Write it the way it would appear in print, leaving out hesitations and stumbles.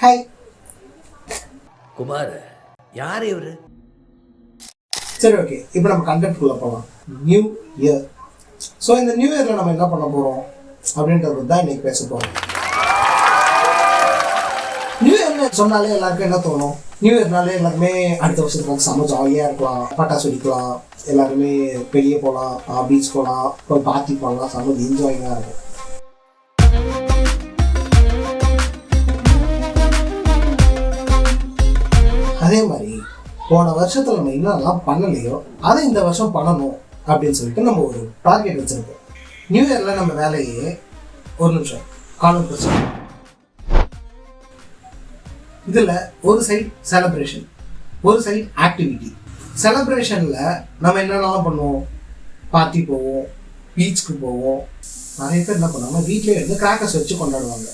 Hi Kumar, யார் இவரு? சரி, ஓகே. இப்போ நம்ம கண்டென்ட்குள்ளே போகலாம். New year. ஸோ இந்த நியூ இயரில் நம்ம என்ன பண்ண போகிறோம் அப்படின்றது தான் இன்றைக்கி பேச போகிறோம். நியூ இயர்னு சொன்னாலே எல்லாருக்கும் என்ன தோணும்? நியூ இயர்னாலே எல்லாருமே அடுத்த வருஷத்துக்கு வந்து செம்ம ஜாலியாக இருக்கலாம், பட்டாசு வெடிக்கலாம், எல்லாருமே வெளியே போகலாம், பீச் போகலாம், போய் பார்ட்டி போகலாம், செம்ம என்ஜாயிங்காக இருக்கும். அதே மாதிரி போன வருஷத்தில் நம்ம என்னெல்லாம் பண்ணலையோ அதை இந்த வருஷம் பண்ணணும் அப்படின்னு சொல்லிட்டு நம்ம ஒரு டார்கெட் வச்சுருக்கோம். நியூ இயரில் நம்ம வேலையே ஒரு நிமிஷம் காலம் பிரச்சனை. இதில் ஒரு சைட் செலிப்ரேஷன், ஒரு சைட் ஆக்டிவிட்டி. செலிப்ரேஷனில் நம்ம என்னென்னலாம் பண்ணுவோம்? பார்ட்டி போவோம், பீச்சுக்கு போவோம். நிறைய பேர் என்ன பண்ணுவாங்க, வீட்டிலே இருந்து கிராக்கர்ஸ் வச்சு கொண்டாடுவாங்க.